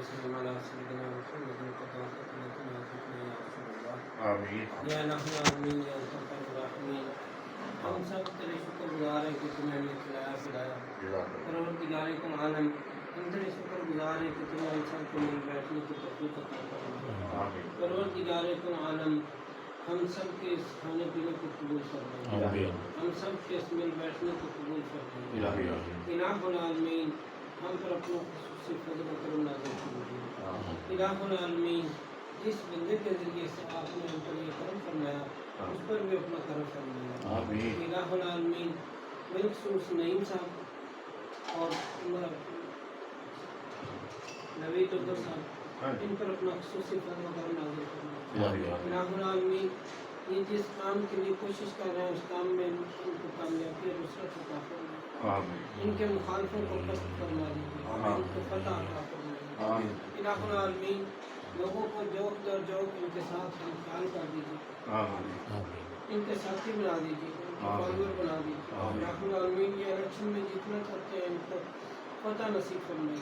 وسلم على سيدنا محمد وقضاء لنا وفقنا يا رسول الله آمین. یا الہ العالمین یا ارحم الراحمین. ہم سب تیرے شکر گزار ہیں کہ تم نے ہمیں کھلایا پلایا. پروردگار عالم ہم تیرے شکر گزار ہیں کہ تم نے انسان کو مل بیٹھنے کی توفیق عطا فرمائی. پروردگار عالم ہم سب کے اس کھانے پینے کو قبول فرمائے. ہم سب کے اس مل بیٹھنے کو قبول فرمائے. الہ العالمین ہم پر اپنا خصوصی فضل و کرم نازل فرمائے. الہ العالمین جس بندے کے ذریعے سے آپ نے ہم پر یہ کرم فرمایا اس پر بھی اپنا کرم فرمایا. الہ العالمین بالخصوص نعیم صاحب اور نوید عبدال صاحب ان پر اپنا خصوصی فضل و کرم نازل فرمایا. الہ العالمین یہ جس کام کے لیے کوشش کر رہے ہیں اس کام میں ان کو کامیابی اور نصرت عطا فرمائے. ان کے مخالفوں کو پست فرما دیجیے. ان کو فتح عطا فرمائے. الہ العالمین لوگوں کو جوک در جوک ان کے ساتھ ہم خیال کر دیجیے. ان کے ساتھی بنا دیجیے. ان کے فالوور بنا دیجیے. الہ العالمین یہ الیکشن میں جتنا کرتے ہیں ان کو فتح نصیب فرمائے.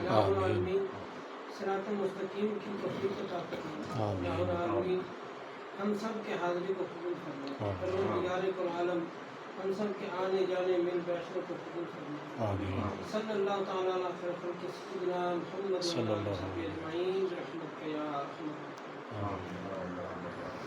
الہ العالمین صراط مستقیم کی توفیق عطا فرمائے. الہ العالمین ہم سب کے حاضری کو قبول فرمائے. پروردگار عالم ہم سب کے آنے جانے مل بیٹھنے کو قبول فرمائے. صلی اللہ تعالیٰ علیہ خیر خلق سیدنا محمد صلی اللہ علیہ وسلم اجمعین برحمتک یا ارحم الراحمین.